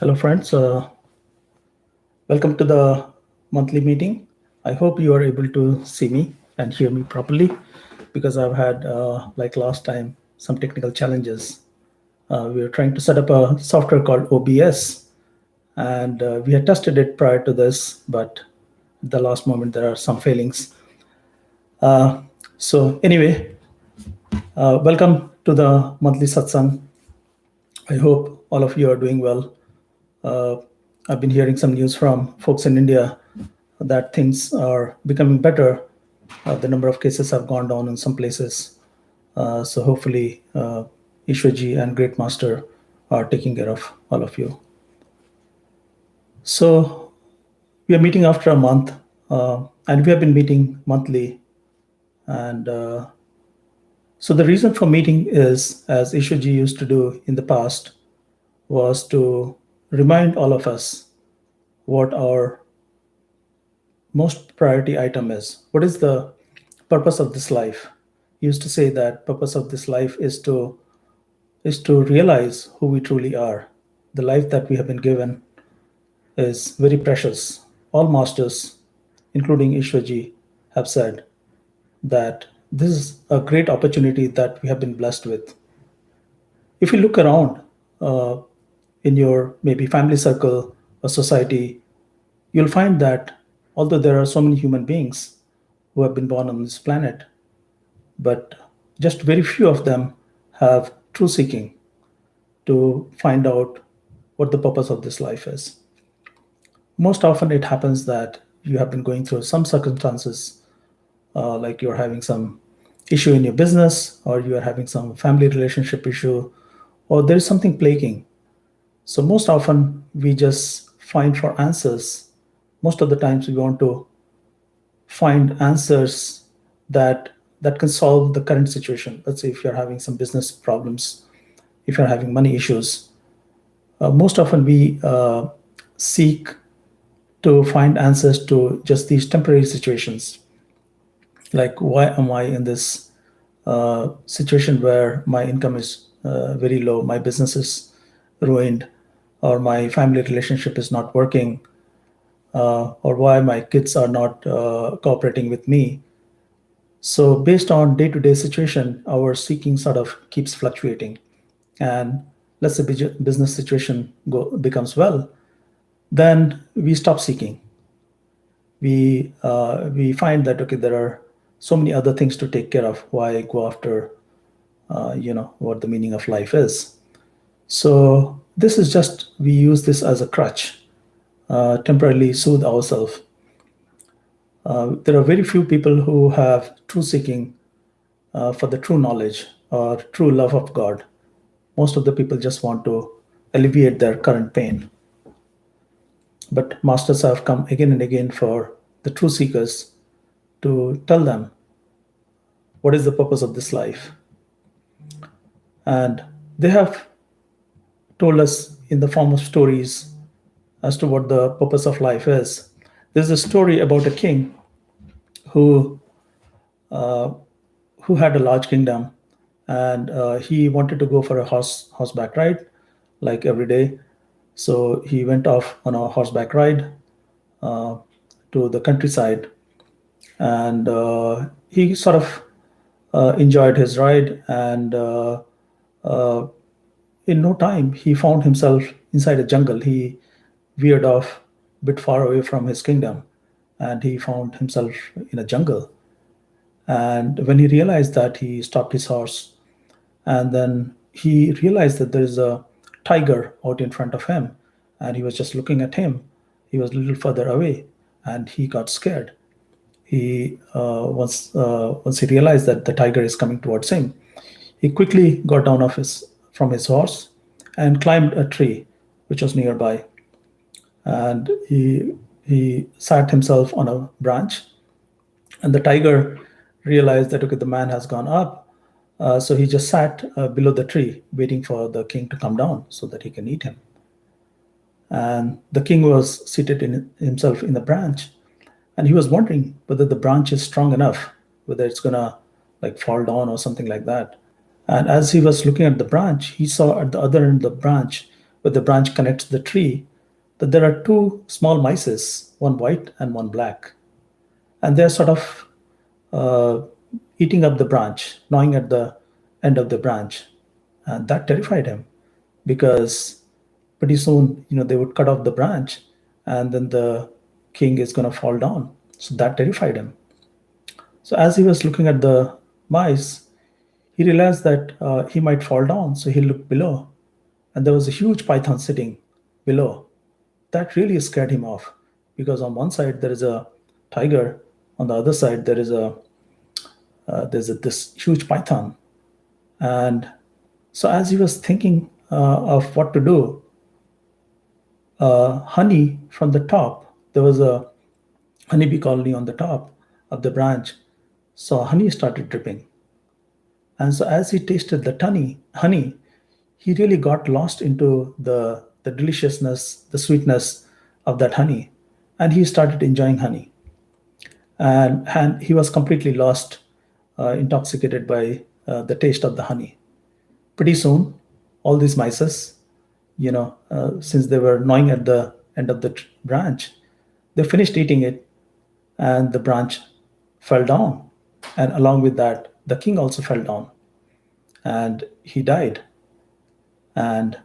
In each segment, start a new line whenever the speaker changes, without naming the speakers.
Hello, friends. Welcome to the monthly meeting. I hope you are able to see me and hear me properly because I've had, like last time, some technical challenges. We are trying to set up a software called OBS, and we had tested it prior to this, but at the last moment there are some failings. Anyway, welcome to the monthly satsang. I hope all of you are doing well. Uh, I've been hearing some news from folks in India that things are becoming better. The number of cases have gone down in some places. So hopefully, Ishwarji and Great Master are taking care of all of you. So we are meeting after a month, and we have been meeting monthly. And so the reason for meeting is, as Ishwarji used to do in the past, was to remind all of us what our most priority item is. What is the purpose of this life? He used to say that purpose of this life is to realize who we truly are. The life that we have been given is very precious. All masters, including Ishwarji, have said that this is a great opportunity that we have been blessed with. If you look around uh, in your maybe family circle or society, you'll find that although there are so many human beings who have been born on this planet, but just very few of them have true seeking to find out what the purpose of this life is. Most often, it happens that you have been going through some circumstances, like you're having some issue in your business, or you are having some family relationship issue, or there is something plaguing. So, most often, we just find for answers. Most of the times, we want to find answers that can solve the current situation. Let's say if you're having some business problems, if you're having money issues, most often we seek to find answers to just these temporary situations. Like, why am I in this situation where my income is very low, my business is ruined, or my family relationship is not working, or why my kids are not cooperating with me. So, based on day to day situation, our seeking sort of keeps fluctuating. And let's say business situation becomes well, then we stop seeking. We find that okay, there are so many other things to take care of. Why go after what the meaning of life is? So this is just we use this as a crutch, temporarily soothe ourselves. There are very few people who have true seeking for the true knowledge or true love of God. Most of the people just want to alleviate their current pain. But masters have come again and again for the true seekers to tell them what is the purpose of this life. And they have told us in the form of stories as to what the purpose of life is. There's a story about a king who uh, who had a large kingdom, and he wanted to go for a horseback ride like every day. So he went off on a horseback ride uh, to the countryside, and he sort of enjoyed his ride. And uh, in no time, he found himself inside a jungle. He veered off a bit far away from his kingdom, and he found himself in a jungle. And when he realized that, he stopped his horse, and then he realized that there is a tiger out in front of him, and he was just looking at him. He was a little further away, and he got scared. He once he realized that the tiger is coming towards him, he quickly got down off his from his horse and climbed a tree which was nearby, and he sat himself on a branch. And the tiger realized that okay, the man has gone up, so he just sat below the tree, waiting for the king to come down so that he can eat him. And the king was seated in himself in the branch, and he was wondering whether the branch is strong enough, whether it's gonna like fall down or something like that. And as he was looking at the branch, he saw at the other end of the branch where the branch connects the tree, that there are two small mices, one white and one black, and they're sort of uh, eating up the branch, gnawing at the end of the branch, and that terrified him because pretty soon, they would cut off the branch, and then the king is going to fall down. So that terrified him. So as he was looking at the mice, he realized that he might fall down. So he looked below, and there was a huge python sitting below. That really scared him off because on one side there is a tiger, on the other side this huge python. And so as he was thinking of what to do, honey from the top, there was a honeybee colony on the top of the branch. So honey started dripping. And so as he tasted the honey, he really got lost into the deliciousness, the sweetness of that honey. And he started enjoying honey. And he was completely lost, intoxicated by the taste of the honey. Pretty soon, all these mice, since they were gnawing at the end of the branch, they finished eating it, and the branch fell down. And along with that, the king also fell down, and he died. And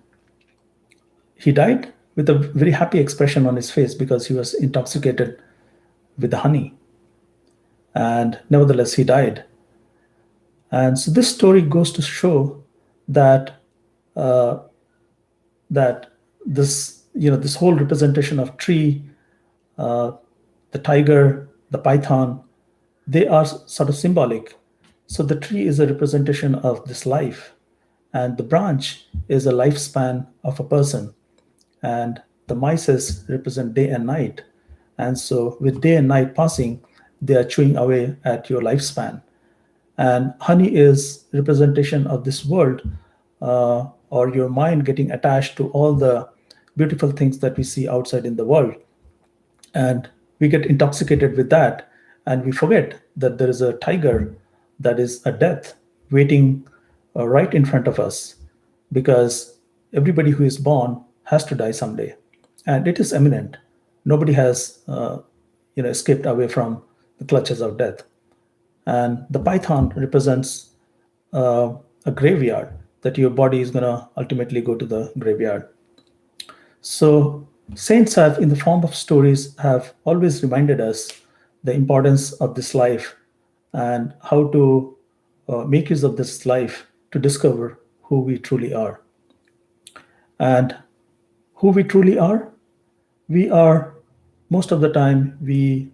he died with a very happy expression on his face because he was intoxicated with the honey. And nevertheless, he died. And so this story goes to show that uh, that this whole representation of tree, uh, the tiger, the python, they are sort of symbolic. So the tree is a representation of this life, and the branch is a lifespan of a person, and the mices represent day and night. And so with day and night passing, they are chewing away at your lifespan. And honey is representation of this world, or your mind getting attached to all the beautiful things that we see outside in the world, and we get intoxicated with that, and we forget that there is a tiger, that is a death waiting right in front of us, because everybody who is born has to die someday, and it is imminent. Nobody has escaped away from the clutches of death. And the python represents uh, a graveyard, that your body is going to ultimately go to the graveyard. So saints have, in the form of stories, have always reminded us the importance of this life and how to make use of this life to discover who we truly are. And who we truly are, we are, most of the time, we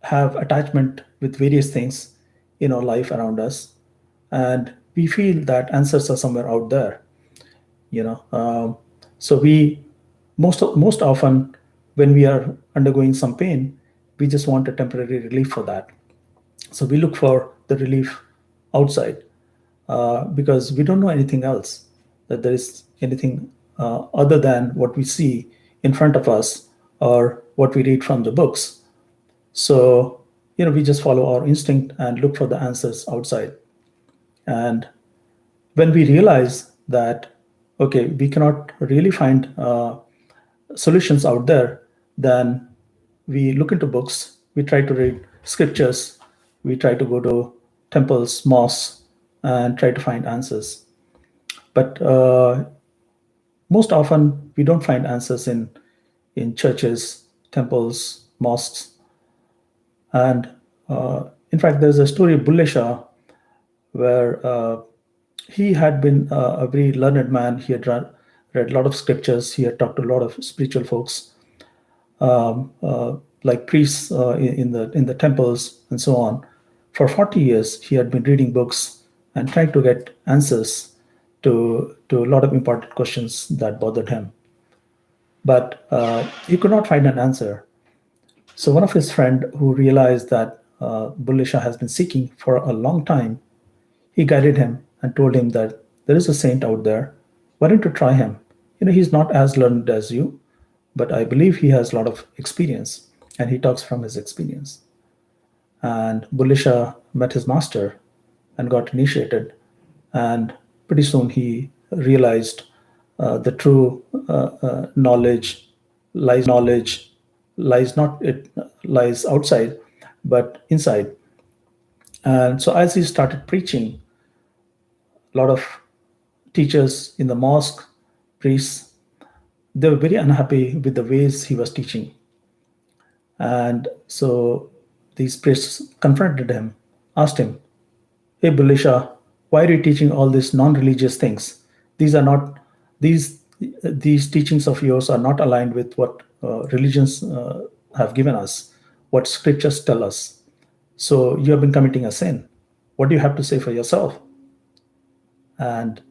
have attachment with various things in our life around us, and we feel that answers are somewhere out there. you know so we, most often, when we are undergoing some pain, we just want a temporary relief for that. So we look for the relief outside, because we don't know anything else, that there is anything other than what we see in front of us or what we read from the books. So we just follow our instinct and look for the answers outside. And when we realize that, okay, we cannot really find solutions out there, then we look into books, we try to read scriptures, we try to go to temples, mosques, and try to find answers. But most often, we don't find answers in churches, temples, mosques. And in fact, there's a story of Bulle Shah, where he had been a very learned man. He had read a lot of scriptures. He had talked to a lot of spiritual folks, like priests in the temples and so on. For 40 years, he had been reading books and trying to get answers to a lot of important questions that bothered him. But he could not find an answer. So one of his friend, who realized that Bulle Shah has been seeking for a long time, he guided him and told him that there is a saint out there. Why don't you try him? He's not as learned as you, but I believe he has a lot of experience, and he talks from his experience. And Bulle Shah met his master and got initiated. And pretty soon he realized the true knowledge lies not it lies outside, but inside. And so as he started preaching, a lot of teachers in the mosque, priests, they were very unhappy with the ways he was teaching. And so these priests confronted him, asked him, "Hey Bulisha, why are you teaching all these non-religious things? These are not these these teachings of yours are not aligned with what religions have given us, what scriptures tell us. So you have been committing a sin. What do you have to say for yourself?" And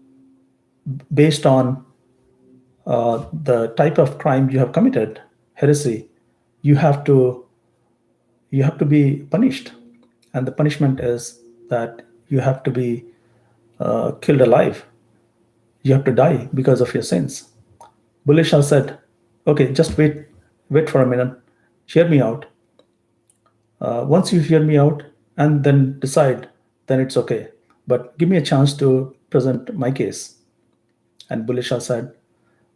based on the type of crime you have committed, heresy, you have to you have to be punished, and the punishment is that you have to be killed alive. You have to die because of your sins. Bulleh Shah said, "Okay, just wait for a minute, hear me out. Once you hear me out and then decide, then it's okay. But give me a chance to present my case." And Bulleh Shah said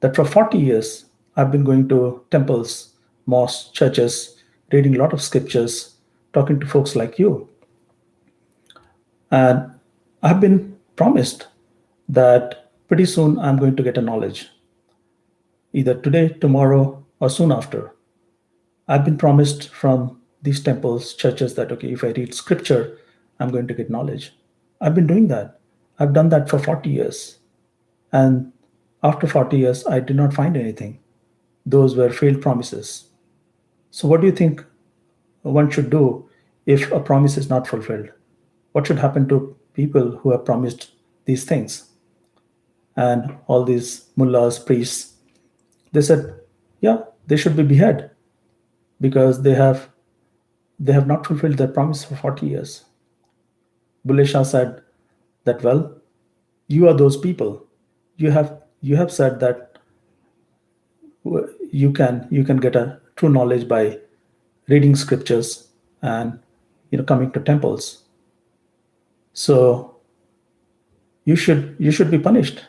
that for 40 years, I've been going to temples, mosques, churches, reading a lot of scriptures, talking to folks like you. And I've been promised that pretty soon I'm going to get a knowledge, either today, tomorrow, or soon after. I've been promised from these temples, churches that, okay, if I read scripture, I'm going to get knowledge. I've been doing that. I've done that for 40 years. And after 40 years, I did not find anything. Those were failed promises. So, what do you think one should do if a promise is not fulfilled? What should happen to people who have promised these things? And all these mullahs, priests, they said, yeah, they should be beheaded because they have not fulfilled their promise for 40 years. Bulleh Shah said that, well, you are those people. You have said that you can get a true knowledge by reading scriptures and coming to temples. So you should be punished.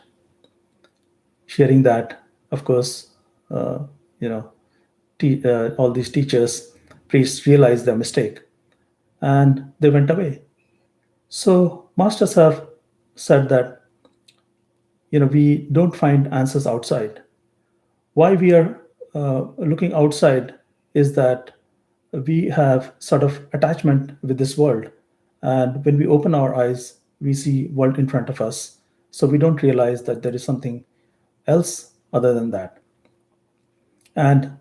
Hearing that, of course, uh, you know, all these teachers, priests realized their mistake and they went away. So masters have said that we don't find answers outside. Why we are looking outside is that we have sort of attachment with this world, and when we open our eyes, we see world in front of us. So we don't realize that there is something else other than that. And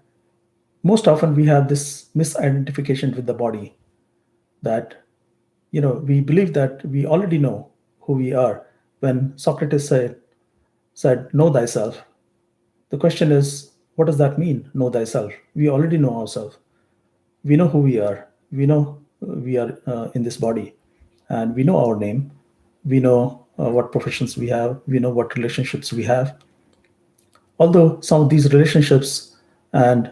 most often we have this misidentification with the body, that we believe that we already know who we are. When Socrates said know thyself, the question is, what does that mean, know thyself? We already know ourselves. We know who we are. We know we are in this body, and we know our name. We know what professions we have. We know what relationships we have. Although some of these relationships and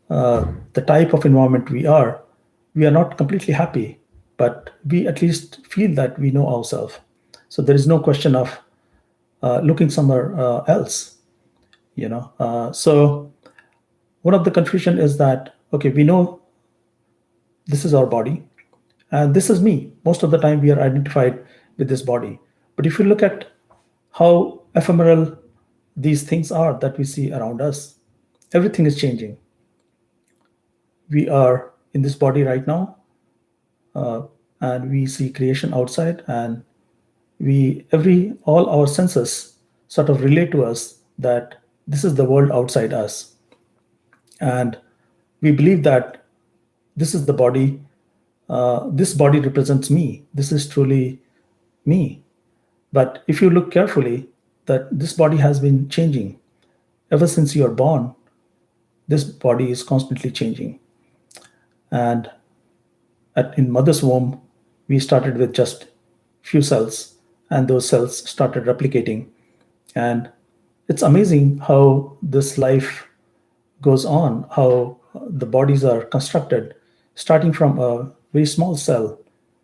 the type of environment we are not completely happy, but we at least feel that we know ourselves. So there is no question of looking somewhere else. So one of the confusion is that, okay, we know this is our body and this is me. Most of the time we are identified with this body. But if you look at how ephemeral these things are that we see around us, everything is changing. We are in this body right now, uh, and we see creation outside, and we every all our senses sort of relate to us that this is the world outside us, and we believe that this is the body. This body represents me. This is truly me. But if you look carefully, that this body has been changing ever since you are born. This body is constantly changing, and in mother's womb, we started with just few cells, and those cells started replicating. And it's amazing how this life goes on, how the bodies are constructed, starting from a very small cell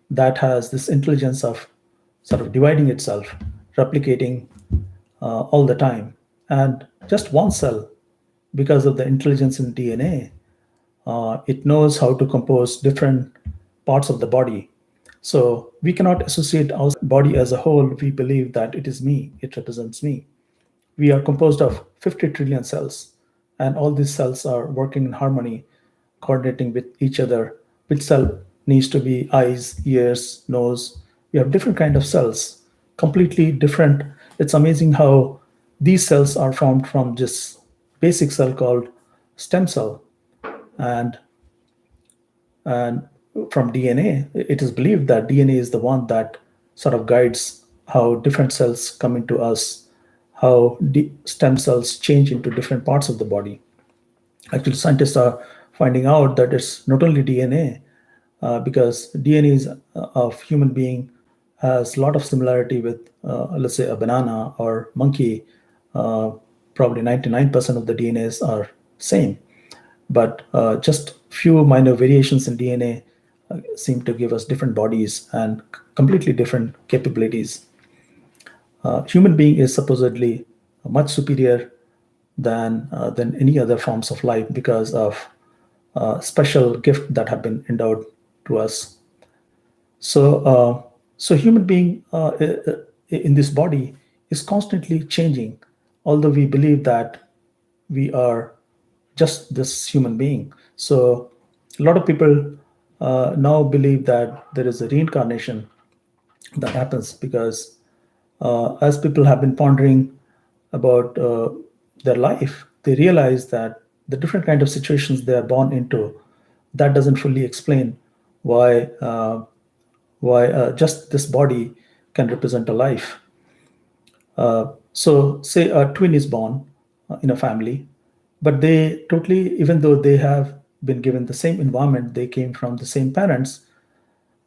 that has this intelligence of sort of dividing itself, replicating all the time. And just one cell, because of the intelligence in DNA, it knows how to compose different parts of the body. So we cannot associate our body as a whole. We believe that it is me, it represents me. We are composed of 50 trillion cells, and all these cells are working in harmony, coordinating with each other. Which cell needs to be eyes, ears, nose? We have different kind of cells, completely different. It's amazing how these cells are formed from this basic cell called stem cell, and and from DNA. It is believed that DNA is the one that sort of guides how different cells come into us, how stem cells change into different parts of the body. Actually, scientists are finding out that it's not only DNA, because DNA is, of human being has a lot of similarity with, let's say, a banana or monkey. Uh, Probably 99% of the DNAs are same, but just few minor variations in DNA seem to give us different bodies and completely different capabilities. Human being is supposedly much superior than any other forms of life because of special gift that have been endowed to us. So human being in this body is constantly changing, although we believe that we are just this human being. So a lot of people now believe that there is a reincarnation that happens because as people have been pondering about their life, they realize that the different kind of situations they are born into, that doesn't fully explain why just this body can represent a life. So, say a twin is born in a family, but they totally, even though they have been given the same environment, they came from the same parents,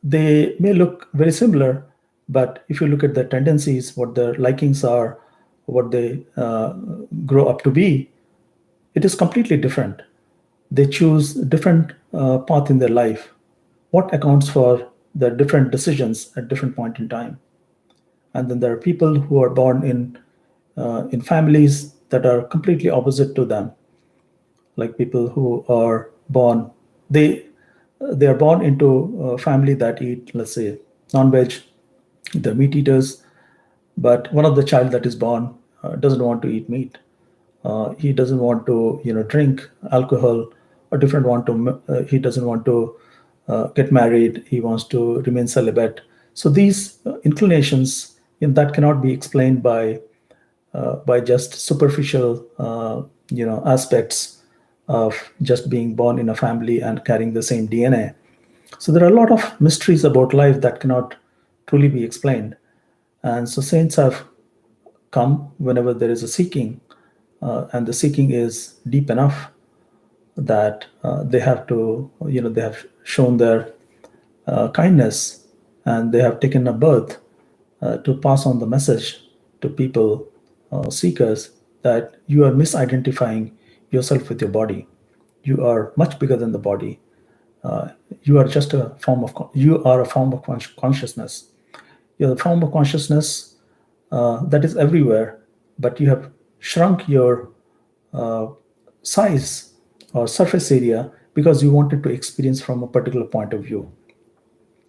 they may look very similar, but if you look at their tendencies, what their likings are, what they grow up to be, it is completely different. They choose different path in their life. What accounts for their different decisions at different point in time? And then there are people who are born in families that are completely opposite to them, like people who are born, they they are born into a family that eat, let's say, non-veg, the meat eaters, but one of the child that is born doesn't want to eat meat. He doesn't want to drink alcohol, or different want to he doesn't want to get married, he wants to remain celibate. So these inclinations, that cannot be explained by just superficial aspects of just being born in a family and carrying the same DNA. So there are a lot of mysteries about life that cannot truly be explained. And so saints have come whenever there is a seeking, and the seeking is deep enough that they have to, they have shown their kindness, and they have taken a birth to pass on the message to people, seekers, that you are misidentifying yourself with your body. You are much bigger than the body. Uh, you are just a form of you are a form of consciousness. You're a form of consciousness that is everywhere, but you have shrunk your uh, size or surface area because you wanted to experience from a particular point of view.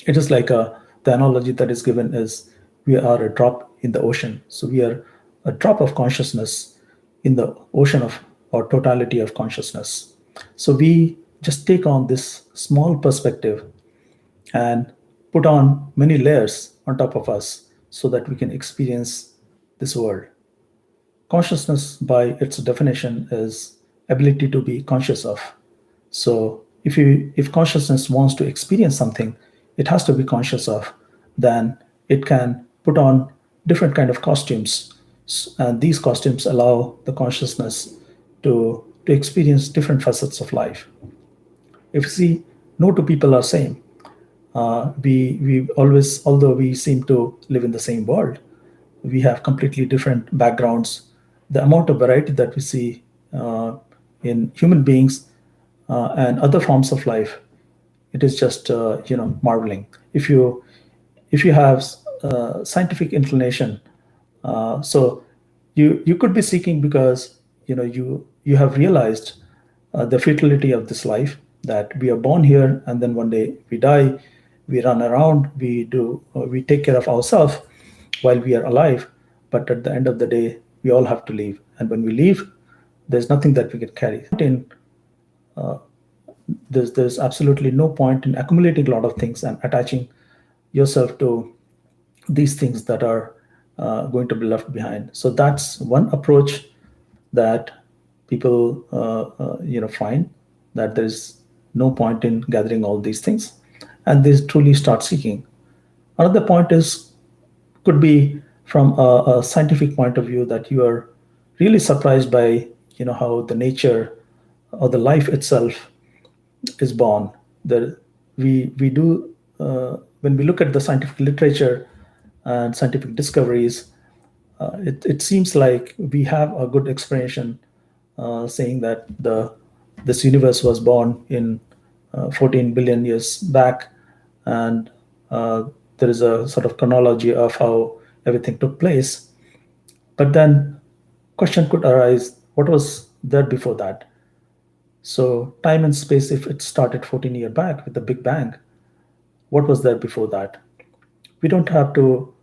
It is like the analogy that is given is we are a drop in the ocean. So we are a drop of consciousness in the ocean of or totality of consciousness. So we just take on this small perspective and put on many layers on top of us so that we can experience this world. Consciousness, by its definition, is ability to be conscious of. So if consciousness wants to experience something, it has to be conscious of. Then it can put on different kind of costumes, and these costumes allow the consciousness to experience different facets of life. If you see, no two people are same. We always, although we seem to live in the same world, we have completely different backgrounds. The amount of variety that we see uh, in human beings and other forms of life, it is just marveling. If you have scientific inclination, so You could be seeking because you have realized the futility of this life, that we are born here and then one day we die. We run around, we take care of ourselves while we are alive, but at the end of the day we all have to leave, and when we leave there's nothing that we can carry in. There's absolutely no point in accumulating a lot of things and attaching yourself to these things that are going to be left behind. So that's one approach that people find, that there's no point in gathering all these things, and they truly start seeking. Another point is, could be from a scientific point of view, that you are really surprised by how the nature or the life itself is born. We do when we look at the scientific literature and scientific discoveries, it seems like we have a good explanation, saying that the this universe was born in 14 billion years back, and there is a sort of chronology of how everything took place. But then question could arise: what was there before that? So time and space, if it started 14 years back with the Big Bang, what was there before that? We don't have to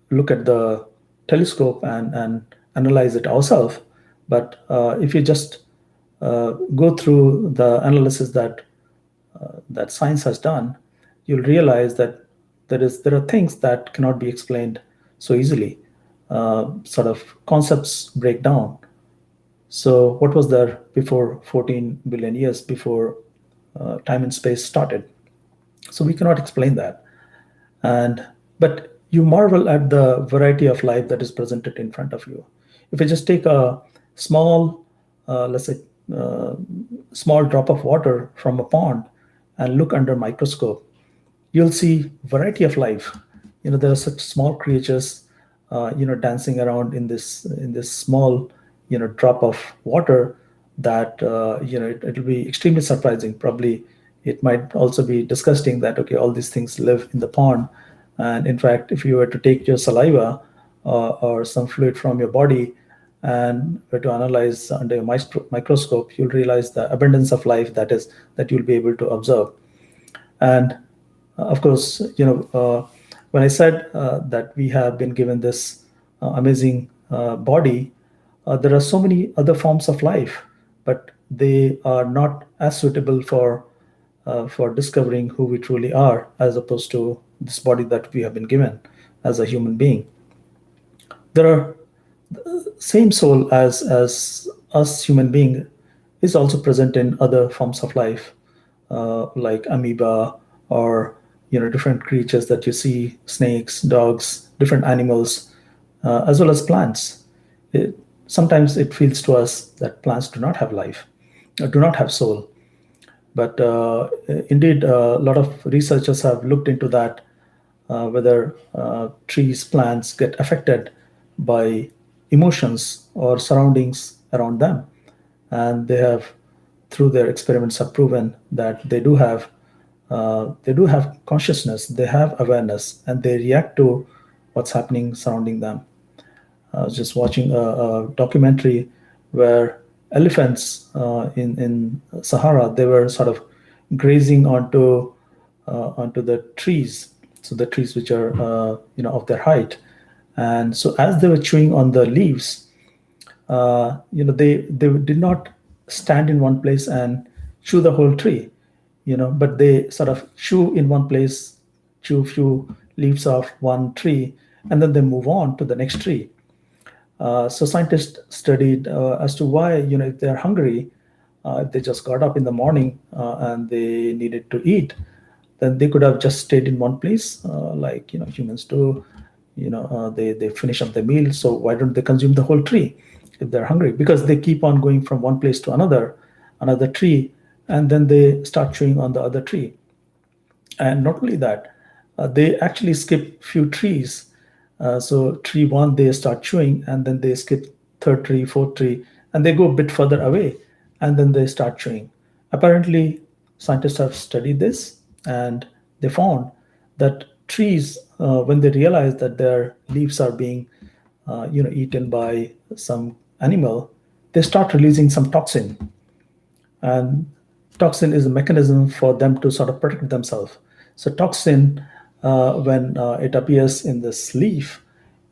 look at the telescope and analyze it ourselves. But if you just go through the analysis that science has done, you'll realize that there are things that cannot be explained so easily. Sort of concepts break down. So what was there before 14 billion years, before time and space started? So we cannot explain that. And but you marvel at the variety of life that is presented in front of you. If you just take a small, let's say, uh, small drop of water from a pond and look under microscope, you'll see variety of life. There are such small creatures, dancing around in this small, drop of water, that it'll be extremely surprising. Probably it might also be disgusting that, okay, all these things live in the pond. And in fact, if you were to take your saliva or some fluid from your body and were to analyze under a microscope, you'll realize the abundance of life that you'll be able to observe. And of course, when I said that we have been given this amazing body, there are so many other forms of life, but they are not as suitable for discovering who we truly are, as opposed to this body that we have been given as a human being. There are same soul as us human being is also present in other forms of life, like amoeba, or different creatures that you see, snakes, dogs, different animals, as well as plants. Sometimes it feels to us that plants do not have life, do not have soul. But indeed, a lot of researchers have looked into that, whether trees, plants get affected by emotions or surroundings around them. And they have, through their experiments, have proven that they do have consciousness, they have awareness, and they react to what's happening surrounding them. I was just watching a documentary where elephants in Sahara, they were sort of grazing onto the trees, so the trees which are of their height. And so as they were chewing on the leaves, they did not stand in one place and chew the whole tree, but they sort of chew in one place, chew a few leaves off one tree, and then they move on to the next tree. So scientists studied as to why, if they're hungry, if they just got up in the morning and they needed to eat, then they could have just stayed in one place, like humans do. They finish up their meal. So why don't they consume the whole tree if they're hungry? Because they keep on going from one place to another tree, and then they start chewing on the other tree. And not only that, they actually skip few trees. So tree one, they start chewing, and then they skip third tree, fourth tree, and they go a bit further away, and then they start chewing. Apparently, scientists have studied this, and they found that trees, when they realize that their leaves are being eaten by some animal, they start releasing some toxin, and toxin is a mechanism for them to sort of protect themselves. So toxin, when it appears in this leaf,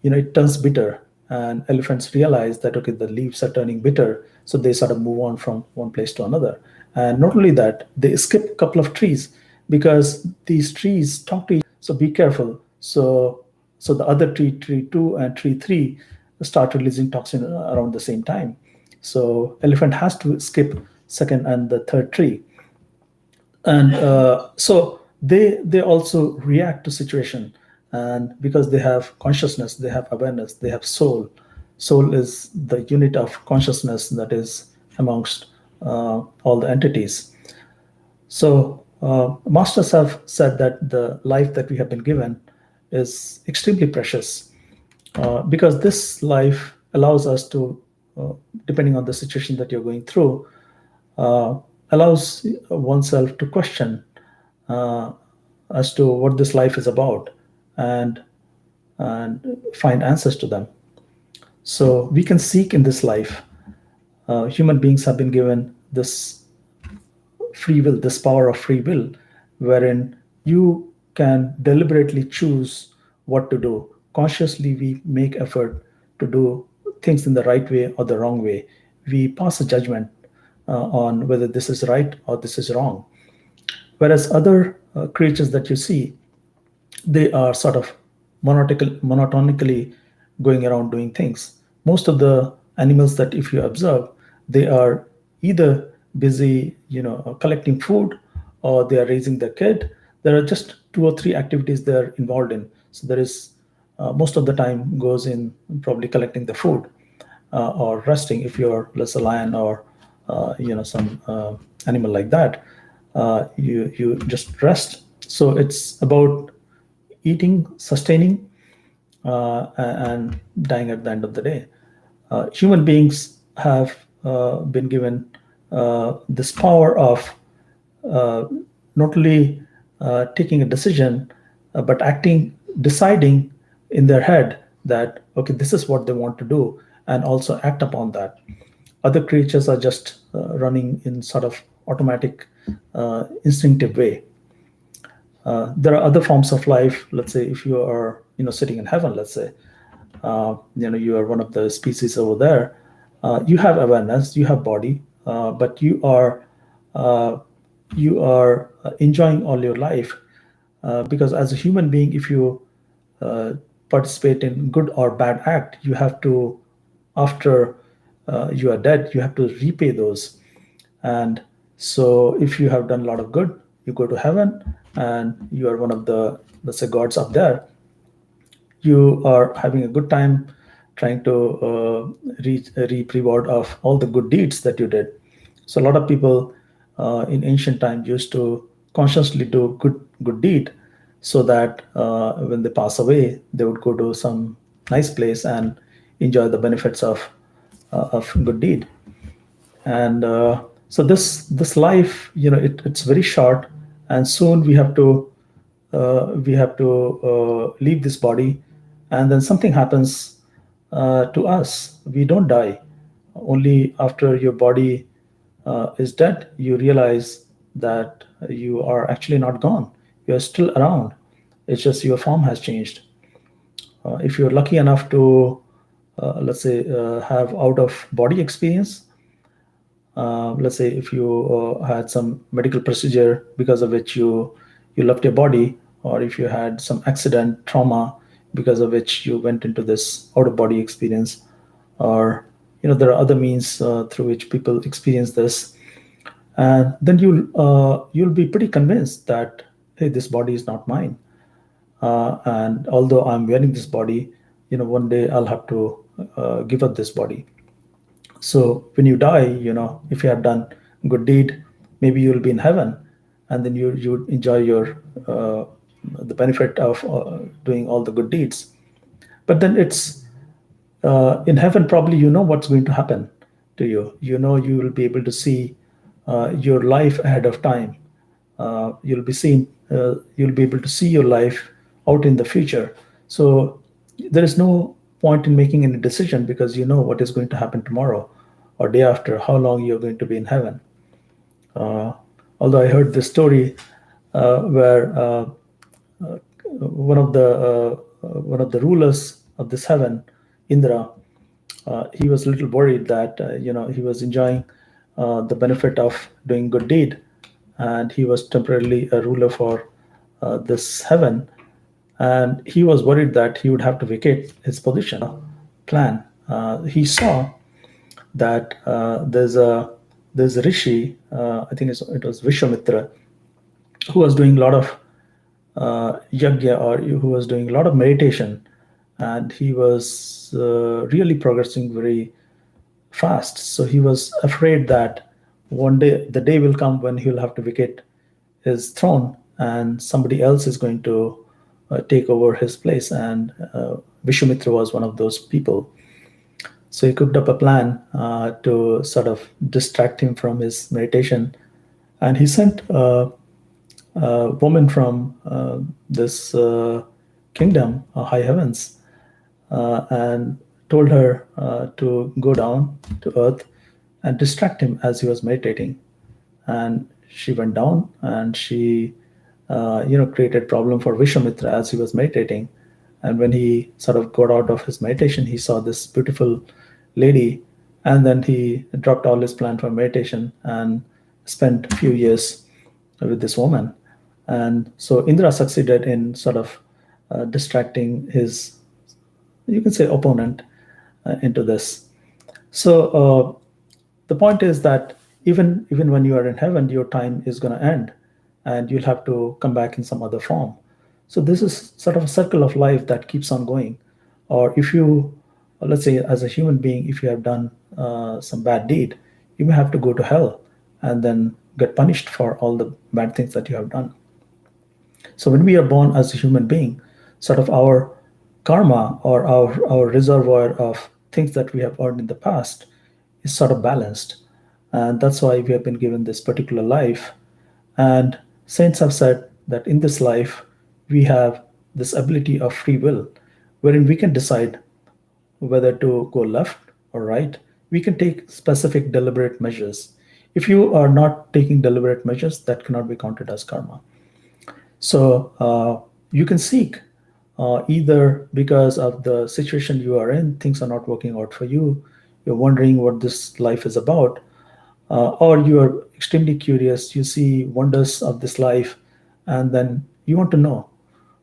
it turns bitter, and elephants realize that okay, the leaves are turning bitter, so they sort of move on from one place to another. And not only that, they skip a couple of trees because these trees talk to each other. So be careful. So the other tree, tree two and tree three, start releasing toxin around the same time. So elephant has to skip second and the third tree, and so they also react to situation, and because they have consciousness, they have awareness, they have soul. Soul is the unit of consciousness that is amongst all the entities. So masters have said that the life that we have been given is extremely precious, because this life allows us to, depending on the situation that you're going through, uh, allows oneself to question uh, as to what this life is about, and find answers to them. So we can seek in this life. Human beings have been given this free will, this power of free will, wherein you can deliberately choose what to do. Consciously, we make effort to do things in the right way or the wrong way. We pass a judgment on whether this is right or this is wrong. Whereas other creatures that you see, they are sort of monotonically going around doing things. Most of the animals that if you observe, they are either busy, collecting food, or they are raising their kid. There are just two or three activities they're involved in. So there is most of the time goes in probably collecting the food, or resting if you're less a lion, or some animal like that. You just rest. So it's about eating, sustaining, and dying at the end of the day. Human beings have been given this power of uh, not only taking a decision, but acting, deciding in their head that, okay, this is what they want to do, and also act upon that. Other creatures are just running in sort of automatic, instinctive way. There are other forms of life. Let's say if you are, sitting in heaven, let's say, you are one of the species over there. You have awareness, you have body, but uh, you are enjoying all your life, because as a human being, if you uh, participate in good or bad act, you have to, after you are dead, you have to repay those. And so if you have done a lot of good, you go to heaven, and you are one of the, let's say, gods up there. You are having a good time trying to reap reward of all the good deeds that you did. So a lot of people in ancient times used to consciously do good deed, so that when they pass away, they would go to some nice place and enjoy the benefits of good deed. And so this life, it's very short, and soon we have to leave this body, and then something happens to us. We don't die. Only after your body is dead, you realize that you are actually not gone. You are still around. It's just your form has changed. If you're lucky enough to, let's say, have out of body experience, let's say if you had some medical procedure because of which you left your body, or if you had some accident, trauma, because of which you went into this out of body experience, or there are other means through which people experience this, and then you'll be pretty convinced that, hey, this body is not mine, and although I'm wearing this body, one day I'll have to give up this body. So when you die, if you have done good deed, maybe you'll be in heaven, and then you enjoy your the benefit of doing all the good deeds. But then it's in heaven, probably what's going to happen to you. You will be able to see your life ahead of time. You'll be able to see your life out in the future. So there is no point in making any decision because you know what is going to happen tomorrow or day after, how long you're going to be in heaven. Uh, Although I heard this story where one of the rulers of this heaven, Indra, he was a little worried that he was enjoying the benefit of doing good deed, and he was temporarily a ruler for this heaven, and he was worried that he would have to vacate his position. Plan. He saw that there's a rishi. I think it was Vishwamitra, who was doing a lot of yagya, or who was doing a lot of meditation, and he was really progressing very fast. So he was afraid that one day the day will come when he'll have to vacate his throne and somebody else is going to take over his place. And Vishwamitra was one of those people. So he cooked up a plan to sort of distract him from his meditation. And he sent a woman from this kingdom, high heavens, and told her to go down to earth and distract him as he was meditating. And she went down and she created problem for Vishwamitra as he was meditating. And when he sort of got out of his meditation, he saw this beautiful lady, and then he dropped all his plan for meditation and spent a few years with this woman. And so Indra succeeded in sort of distracting his, you can say, opponent into this. So the point is that even when you are in heaven, your time is going to end, and you'll have to come back in some other form. So this is sort of a circle of life that keeps on going. Or if you, let's say, as a human being, if you have done some bad deed, you may have to go to hell and then get punished for all the bad things that you have done. So when we are born as a human being, sort of our karma, or our reservoir of things that we have earned in the past, is sort of balanced. And that's why we have been given this particular life. And saints have said that in this life, we have this ability of free will, wherein we can decide whether to go left or right. We can take specific deliberate measures. If you are not taking deliberate measures, that cannot be counted as karma. So you can seek either because of the situation you are in, things are not working out for you, you're wondering what this life is about, or you are extremely curious, you see wonders of this life, and then you want to know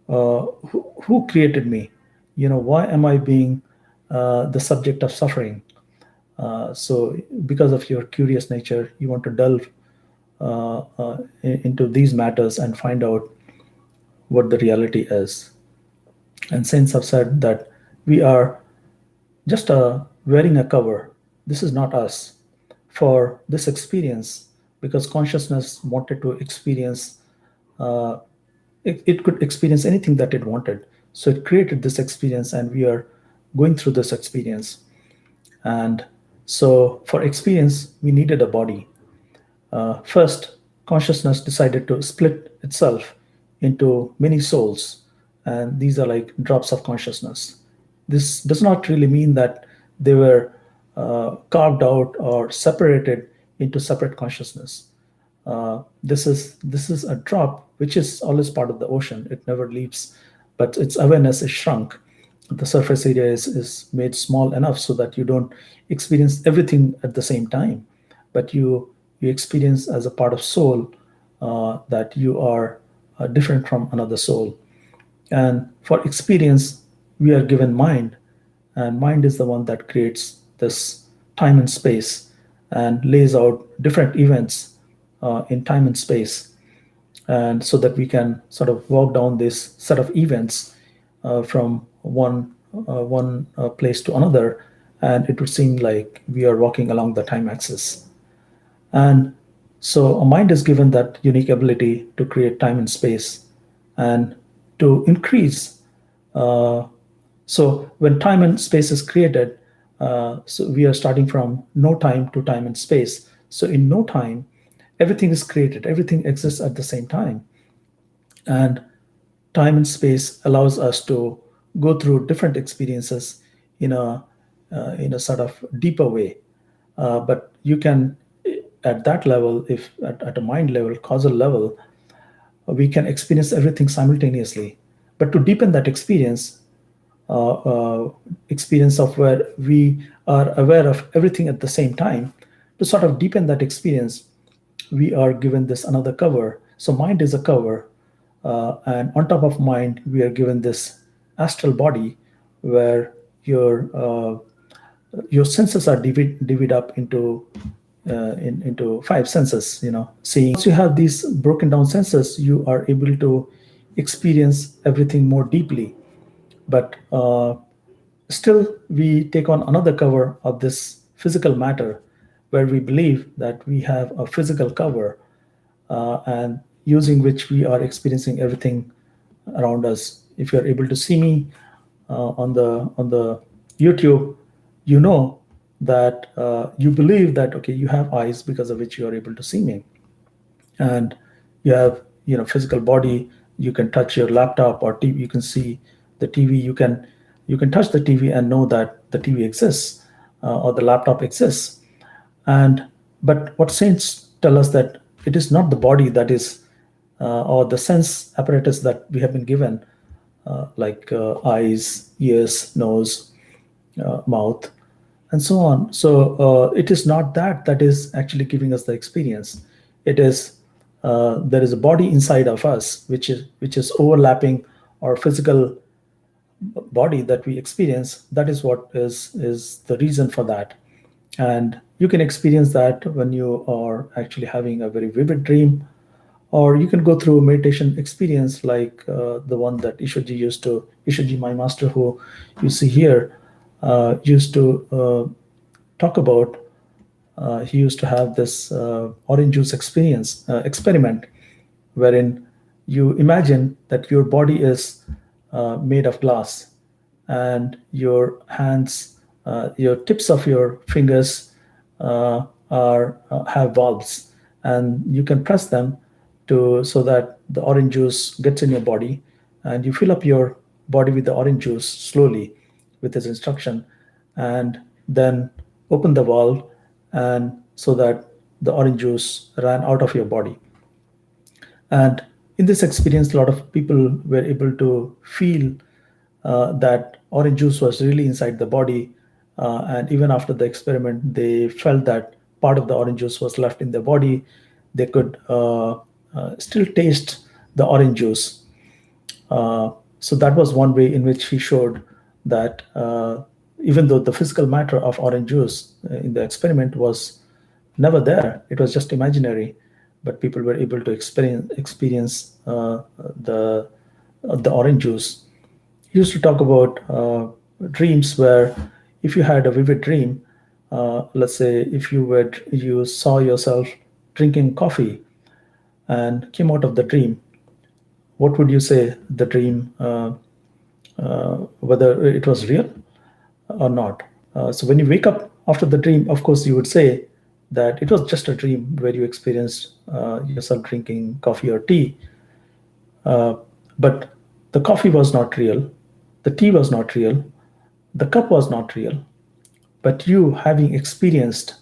who created me? Why am I being the subject of suffering? So because of your curious nature, you want to delve into these matters and find out what the reality is. And saints have said that we are just wearing a cover. This is not us for this experience, because consciousness wanted to experience, it could experience anything that it wanted. So it created this experience, and we are going through this experience. And so for experience, we needed a body. First, consciousness decided to split itself into many souls, and these are like drops of consciousness. This does not really mean that they were carved out or separated into separate consciousness. This is a drop which is always part of the ocean. It never leaves, but its awareness is shrunk. The surface area is made small enough so that you don't experience everything at the same time, but you experience as a part of soul that you are different from another soul. And for experience, we are given mind, and mind is the one that creates this time and space and lays out different events in time and space, and so that we can sort of walk down this set of events from one place to another, and it would seem like we are walking along the time axis. And so a mind is given that unique ability to create time and space and to increase. So when time and space is created, so we are starting from no time to time and space. So in no time, everything is created, everything exists at the same time. And time and space allows us to go through different experiences in a sort of deeper way. But you can, at that level, if at a mind level, causal level, we can experience everything simultaneously. But to deepen that uh, uh, experience of where we are aware of everything at the same time, to sort of deepen that experience, we are given this another cover. So mind is a cover, and on top of mind, we are given this astral body, where your senses are divided up into five senses. Seeing. Once you have these broken down senses, you are able to experience everything more deeply. But still, we take on another cover of this physical matter, where we believe that we have a physical cover, and using which we are experiencing everything around us. If you're able to see me on the YouTube, you know that you believe that, okay, you have eyes because of which you are able to see me, and you have, physical body. You can touch your laptop or TV. You can see the TV. You can touch the TV and know that the TV exists, or the laptop exists. And but what saints tell us, that it is not the body that is, or the sense apparatus that we have been given, like eyes, ears, nose, mouth, and so on. So it is not that is actually giving us the experience. It is, there is a body inside of us which is overlapping our physical body that we experience. That is what is the reason for that. And you can experience that when you are actually having a very vivid dream, or you can go through a meditation experience, like the one that Ishaji, my master, who you see here, used to talk about. He used to have this orange juice experiment, wherein you imagine that your body is made of glass, and your hands, your tips of your fingers, are have valves, and you can press them to so that the orange juice gets in your body, and you fill up your body with the orange juice slowly with this instruction, and then open the valve, and so that the orange juice ran out of your body. And in this experience, a lot of people were able to feel that orange juice was really inside the body. And even after the experiment, they felt that part of the orange juice was left in their body. They could still taste the orange juice. So that was one way in which he showed that, even though the physical matter of orange juice in the experiment was never there, it was just imaginary, but people were able to experience the orange juice. He used to talk about dreams, where if you had a vivid dream, let's say if you saw yourself drinking coffee and came out of the dream, what would you say the dream, whether it was real or not? So when you wake up after the dream, of course, you would say that it was just a dream where you experienced yourself drinking coffee or tea. Uh, but the coffee was not real, the tea was not real, the cup was not real. But you, having experienced,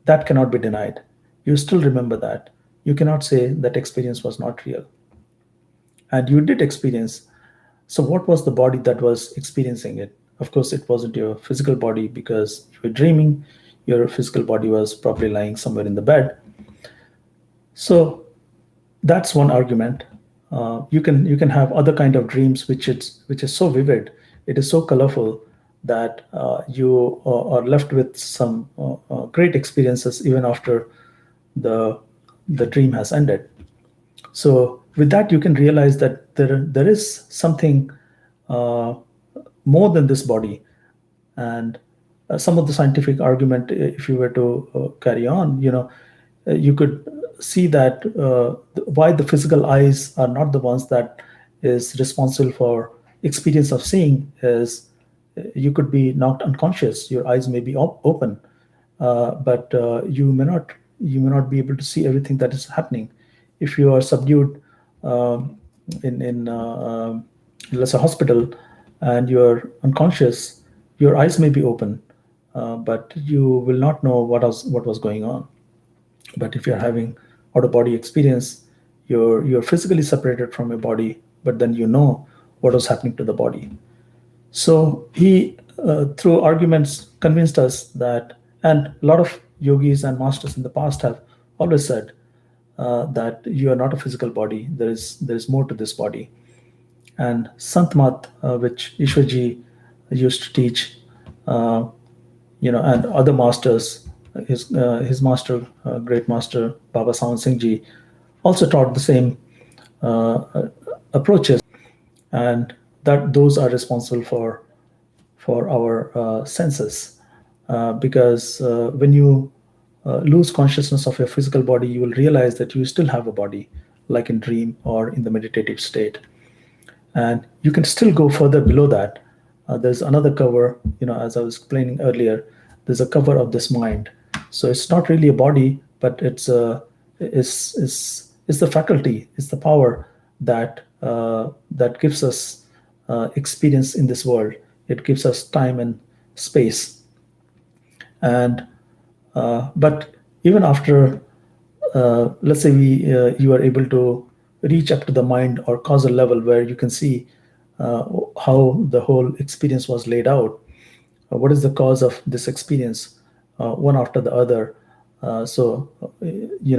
that cannot be denied. You still remember that. You cannot say that experience was not real. And you did experience. So, what was the body that was experiencing it? Of course, it wasn't your physical body, because you were dreaming. Your physical body was probably lying somewhere in the bed. So, that's one argument. You can have other kind of dreams which is so vivid, it is so colorful, that you are left with some great experiences even after the the dream has ended. So with that, you can realize that there is something uh, more than this body. And some of the scientific argument, if you were to carry on, you could see that why the physical eyes are not the ones that is responsible for experience of seeing is, you could be knocked unconscious, your eyes may be open, but you may not be able to see everything that is happening. If you are subdued um, in let's say hospital, and you are unconscious, your eyes may be open, but you will not know what was going on. But if you're having out of body experience, you're physically separated from your body, but then you know what was happening to the body. So he, through arguments, convinced us that, and a lot of yogis and masters in the past have always said that you are not a physical body. There is more to this body. And Sant which Ishwarji used to teach, uh, and other masters, his master, great master Baba Sawan Singh Ji, also taught the same approaches, and that those are responsible for our senses, because when you lose consciousness of your physical body, you will realize that you still have a body, like in dream or in the meditative state. And you can still go further below that. There's another cover, as I was explaining earlier. There's a cover of this mind. So it's not really a body, but it's the faculty, it's the power that gives us experience in this world. It gives us time and space. And but even after, let's say you are able to reach up to the mind or causal level where you can see how the whole experience was laid out, what is the cause of this experience, one after the other.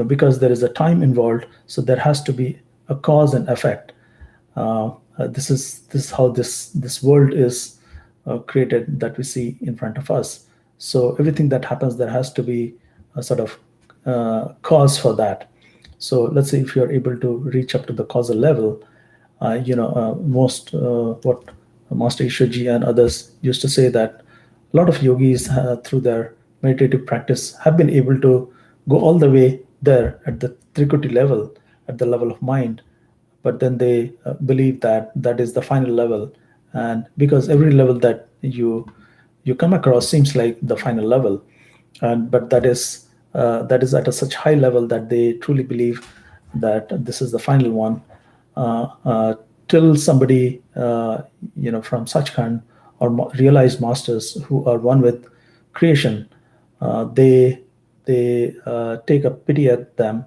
Because there is a time involved, so there has to be a cause and effect. This is how this world is created, that we see in front of us. So everything that happens, there has to be a sort of cause for that. So let's say if you're able to reach up to the causal level, most what Master Ishwarji and others used to say, that a lot of yogis through their meditative practice have been able to go all the way there at the Trikuti level, at the level of mind. But then they believe that that is the final level, and because every level that you come across seems like the final level, and but that is at a such high level that they truly believe that this is the final one. Till somebody, from Sachkhand, or realized masters who are one with creation, they take a pity at them,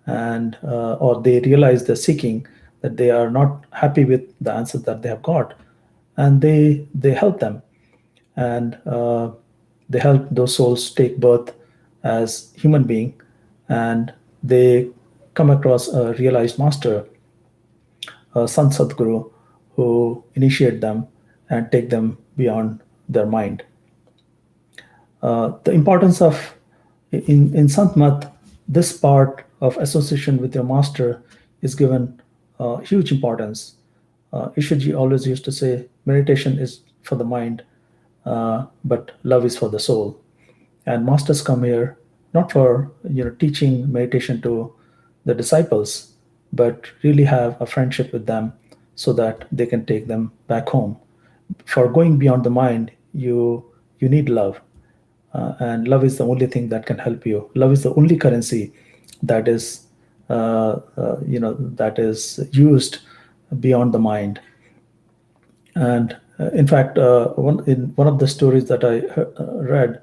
and or they realize they're seeking, that they are not happy with the answers that they have got, and they help them, and they help those souls take birth as human being, and they come across a realized master, a Sant Sadguru, who initiate them and take them beyond their mind. The importance of, in Sant Mat, this part of association with your master is given huge importance. Ishiji always used to say, meditation is for the mind, but love is for the soul. And masters come here not for teaching meditation to the disciples, but really have a friendship with them, so that they can take them back home. For going beyond the mind, you need love, and love is the only thing that can help you. Love is the only currency that is that is used beyond the mind. And in fact, in one of the stories that I read,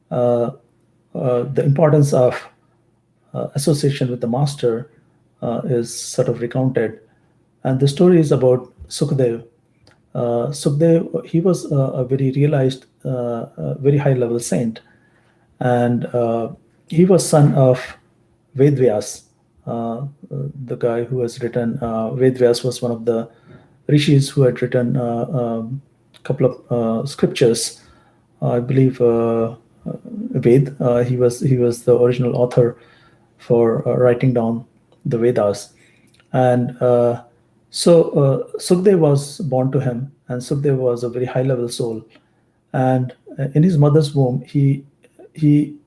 uh, the importance of association with the master is sort of recounted. And the story is about Sukdev. Sukdev, he was a very realized, very high level saint, and he was son of Vedvyas, the guy who has written. Vedvyas was one of the rishis who had written a couple of scriptures. I believe Ved. He was the original author for writing down the Vedas, and Sukdev was born to him, and Sukdev was a very high level soul, and in his mother's womb, he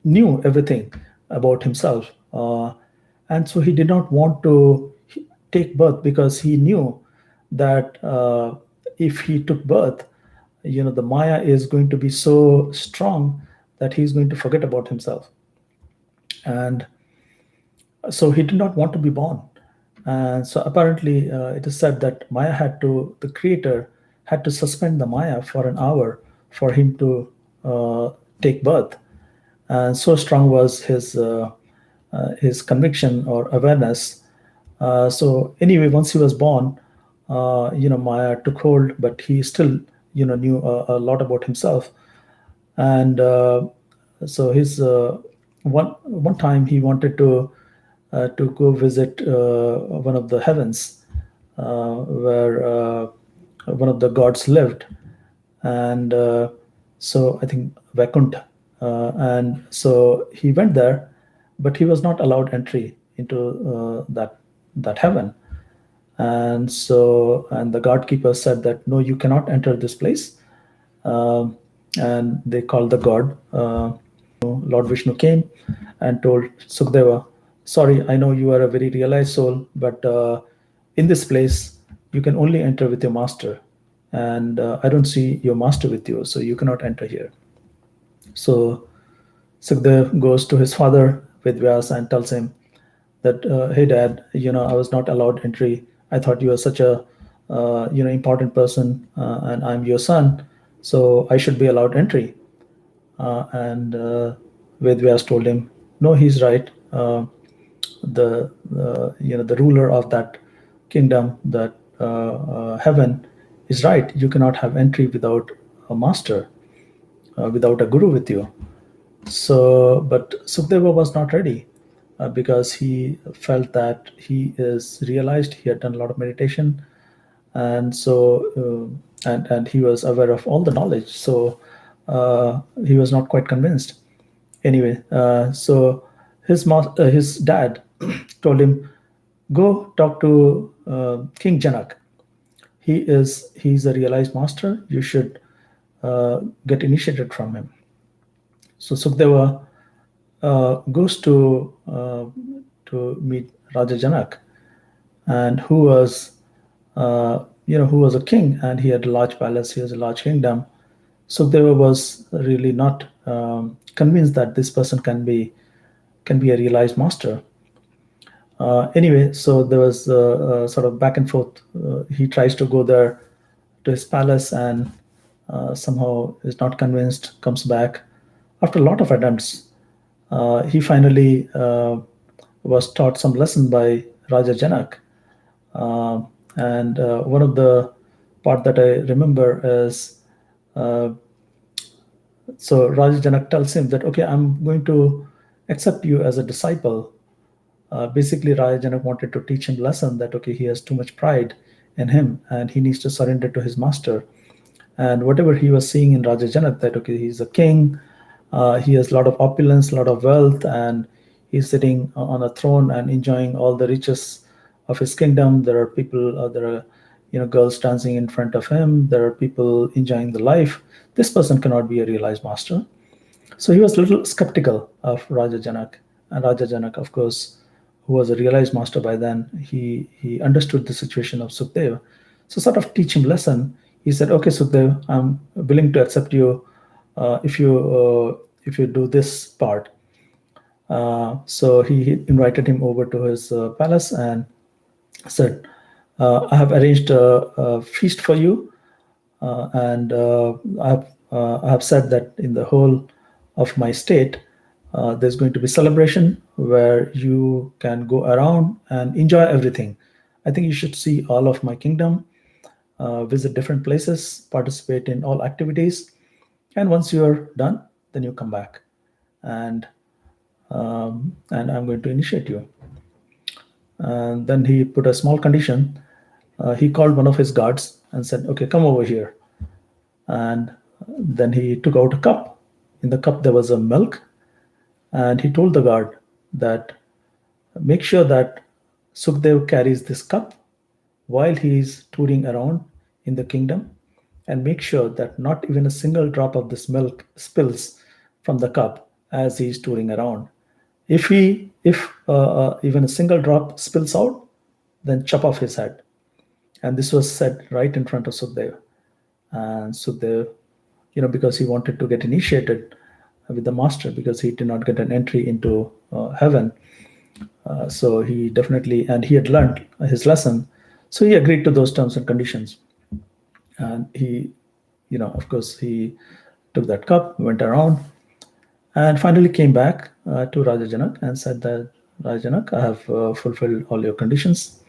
knew everything about himself, and so he did not want to take birth, because he knew that if he took birth, the Maya is going to be so strong that he's going to forget about himself, and so he did not want to be born. And so apparently, it is said that the creator had to suspend the Maya for an hour for him to take birth. And so strong was his conviction or awareness. So anyway, once he was born, Maya took hold, but he still, knew a lot about himself. And so his one time he wanted to go visit one of the heavens where one of the gods lived, and so I think Vaikuntha, and so he went there, but he was not allowed entry into that heaven. And the guard keeper said that no, you cannot enter this place. And they called the god. Lord Vishnu came and told Sukdeva, sorry, I know you are a very realized soul, but in this place, you can only enter with your master. And I don't see your master with you, so you cannot enter here. So Sukdev goes to his father Vedvyas and tells him that, hey, dad, I was not allowed entry. I thought you were such a, important person, and I'm your son, so I should be allowed entry. And Vedvyas told him, no, he's right. The ruler of that kingdom, that heaven, is right. You cannot have entry without a master, without a guru with you. So, but Sukdeva was not ready because he felt that he is realized. He had done a lot of meditation, and so and he was aware of all the knowledge. So he was not quite convinced. Anyway, so his dad told him, "Go talk to King Janak. He's a realized master. You should get initiated from him." So Sukdeva goes to meet Raja Janak, and who was a king, and he had a large palace. He has a large kingdom. Sukdeva was really not convinced that this person can be a realized master. Anyway, so there was sort of back and forth. He tries to go there to his palace, and somehow is not convinced. Comes back after a lot of attempts. He finally was taught some lesson by Raja Janak, and one of the part that I remember is, so Raja Janak tells him that, okay, I'm going to accept you as a disciple. Basically, Raja Janak wanted to teach him lesson that, okay, he has too much pride in him and he needs to surrender to his master. And whatever he was seeing in Raja Janak, that, okay, he's a king, he has a lot of opulence, a lot of wealth, and he's sitting on a throne and enjoying all the riches of his kingdom. There are people, there are girls dancing in front of him. There are people enjoying the life. This person cannot be a realized master. So he was a little skeptical of Raja Janak. And Raja Janak, of course, who was a realized master by then, he understood the situation of Sukdev. So sort of teach him lesson. He said, okay, Sukdev, I'm willing to accept you if you do this part. So he invited him over to his palace and said, I have arranged a feast for you, and I have said that in the whole of my state, there's going to be celebration where you can go around and enjoy everything. I think you should see all of my kingdom, visit different places, participate in all activities, and once you are done, then you come back, and I'm going to initiate you. And then he put a small condition. He called one of his guards and said, okay, come over here. And then he took out a cup. In the cup, there was a milk. And he told the guard that make sure that Sukdev carries this cup while he is touring around in the kingdom, and make sure that not even a single drop of this milk spills from the cup as he is touring around. If even a single drop spills out, then chop off his head. And this was said right in front of Sukdev. And Sukdev, because he wanted to get initiated with the master, because he did not get an entry into heaven. So he definitely, and he had learned his lesson. So he agreed to those terms and conditions. And he, of course, he took that cup, went around, and finally came back to Raja Janak and said that, Raja Janak, I have fulfilled all your conditions.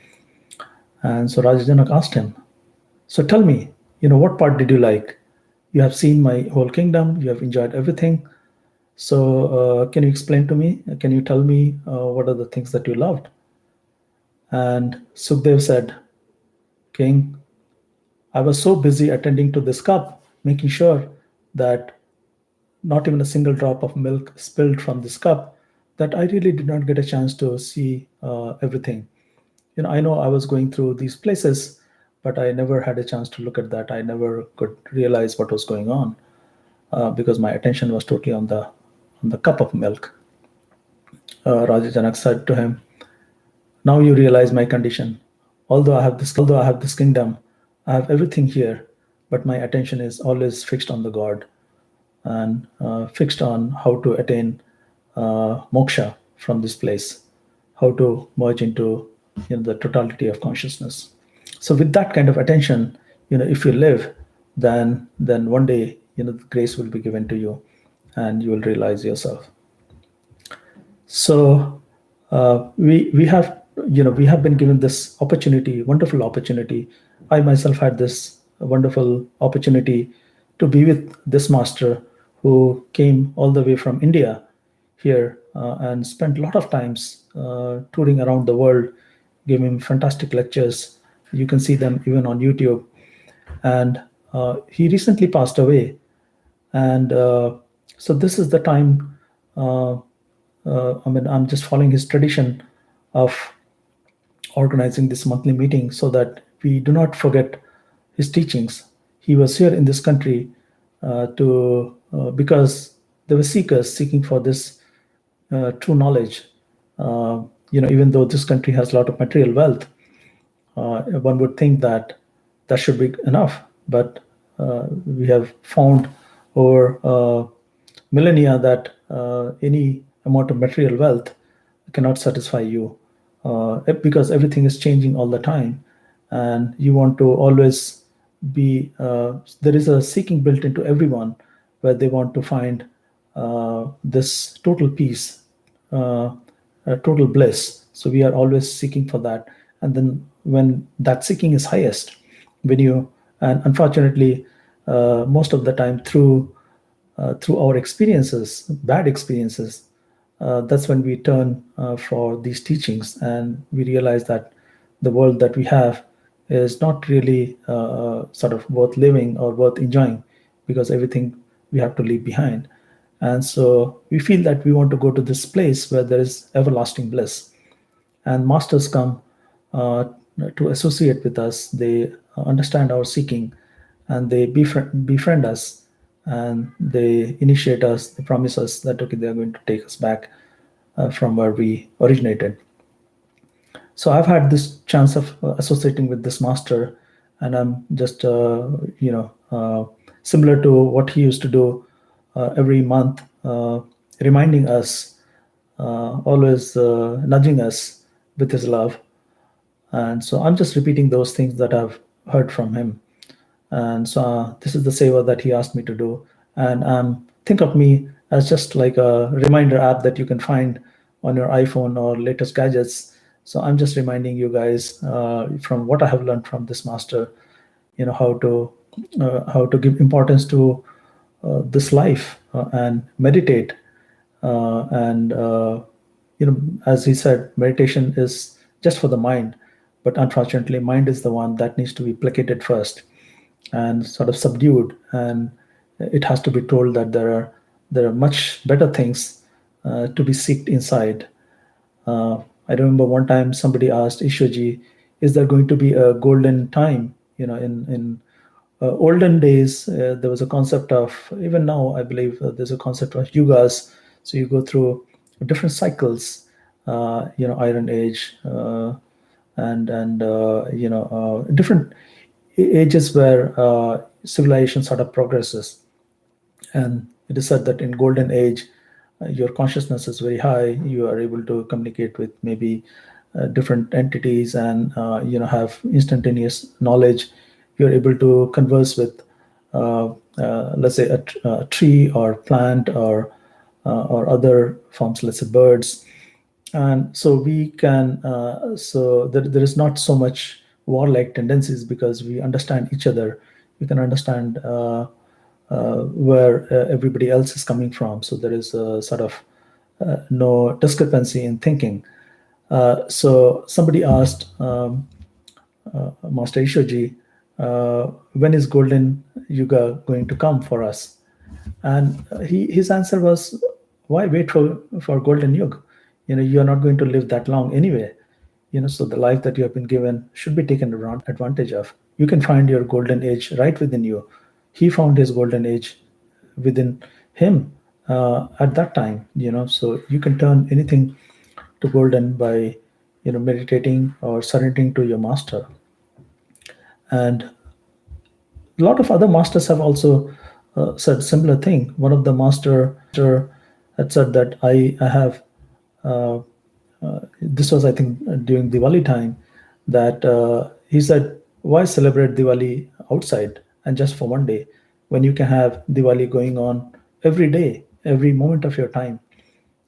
And so Raja Janak asked him, so tell me, what part did you like? You have seen my whole kingdom, you have enjoyed everything. So can you explain to me? Can you tell me what are the things that you loved? And Sukhdev said, King, I was so busy attending to this cup, making sure that not even a single drop of milk spilled from this cup, that I really did not get a chance to see everything. I know I was going through these places, but I never had a chance to look at that. I never could realize what was going on because my attention was totally on the cup of milk. Raja Janak said to him, now you realize my condition. Although I have this kingdom, I have everything here, but my attention is always fixed on the God and fixed on how to attain moksha from this place, how to merge into the totality of consciousness. So with that kind of attention, if you live, then one day grace will be given to you, and you will realize yourself. So we have been given this opportunity, wonderful opportunity. I myself had this wonderful opportunity to be with this master who came all the way from India here and spent a lot of times touring around the world, giving fantastic lectures. You can see them even on YouTube. And he recently passed away. And so this is the time. I'm just following his tradition of organizing this monthly meeting so that we do not forget his teachings. He was here in this country to because there were seekers seeking for this true knowledge. Even though this country has a lot of material wealth, one would think that that should be enough. But we have found over millennia that any amount of material wealth cannot satisfy you because everything is changing all the time, and you want to always be. There is a seeking built into everyone where they want to find this total peace, total bliss. So we are always seeking for that, and then when that seeking is highest, when you and unfortunately most of the time through our experiences, bad experiences, that's when we turn for these teachings, and we realize that the world that we have is not really sort of worth living or worth enjoying, because everything we have to leave behind. And so we feel that we want to go to this place where there is everlasting bliss. And masters come uh, to associate with us. They understand our seeking, and they befriend us, and they initiate us. They promise us that okay, they are going to take us back from where we originated. So I've had this chance of associating with this master, and I'm just similar to what he used to do every month, reminding us, always nudging us with his love. And so I'm just repeating those things that I've heard from him. And so this is the seva that he asked me to do. And think of me as just like a reminder app that you can find on your iPhone or latest gadgets. So I'm just reminding you guys from what I have learned from this master, how to give importance to this life and meditate. And as he said, meditation is just for the mind, but unfortunately, mind is the one that needs to be placated first and sort of subdued, and it has to be told that there are much better things to be seeked inside. I remember one time somebody asked Ishwaji, "Is there going to be a golden time?" In olden days, there was a concept of, even now, I believe there's a concept of yugas. So you go through different cycles, Iron Age, and different ages where civilization sort of progresses. And it is said that in golden age, your consciousness is very high. You are able to communicate with maybe different entities, and have instantaneous knowledge. You're able to converse with let's say a tree or plant or other forms, let's say birds. And so we can, so there is not so much warlike tendencies because we understand each other. We can understand where everybody else is coming from. So there is a sort of no discrepancy in thinking. So somebody asked Master Ishoji, when is Golden Yuga going to come for us? And his answer was, why wait for Golden Yuga? You are not going to live that long anyway. So the life that you have been given should be taken advantage of. You can find your golden age right within you. He found his golden age within him at that time. So you can turn anything to golden by meditating or surrendering to your master. And a lot of other masters have also said similar thing. One of the master had said that I have uh, this was, I think, during Diwali time, that he said, why celebrate Diwali outside and just for one day when you can have Diwali going on every day, every moment of your time,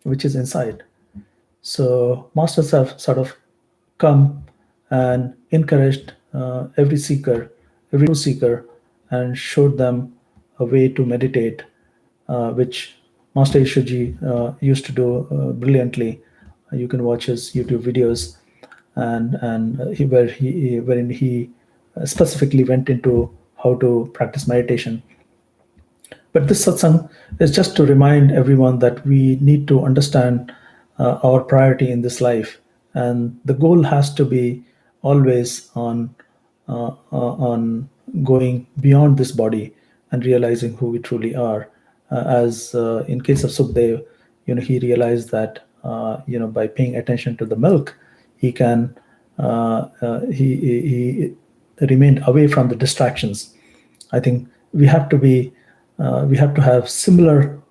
which is inside. So masters have sort of come and encouraged every seeker, every true seeker, and showed them a way to meditate, which Master Ishoji used to do brilliantly. You can watch his YouTube videos, and wherein he specifically went into how to practice meditation. But this satsang is just to remind everyone that we need to understand our priority in this life, and the goal has to be always on going beyond this body and realizing who we truly are. As in case of Sukhdev, he realized that by paying attention to the milk, he can he remained away from the distractions. I think we have to have similar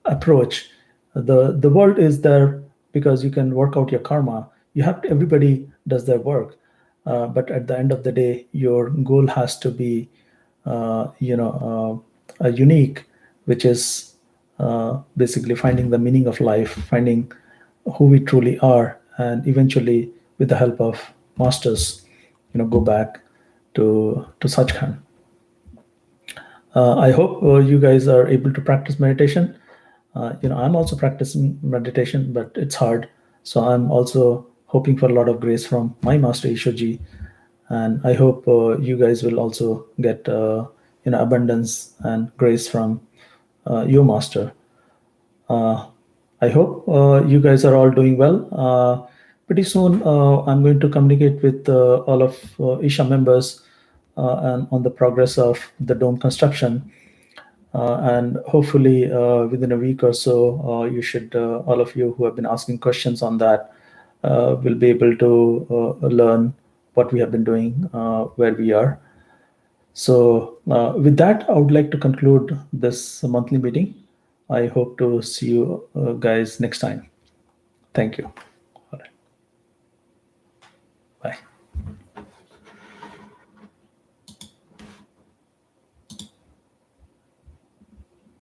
approach. The world is there because you can work out your karma. Everybody does their work, but at the end of the day, your goal has to be a unique, which is basically finding the meaning of life, finding who we truly are, and eventually, with the help of masters, go back to Sachkhand. I hope you guys are able to practice meditation. I'm also practicing meditation, but it's hard. So I'm also hoping for a lot of grace from my master Ishoji, and I hope you guys will also get abundance and grace from your master. Uh, I hope you guys are all doing well. Pretty soon, I'm going to communicate with all of Isha members and on the progress of the dome construction. And hopefully, within a week or so, you should, all of you who have been asking questions on that, will be able to learn what we have been doing, where we are. So, with that, I would like to conclude this monthly meeting. I hope to see you guys next time. Thank you. All right. Bye.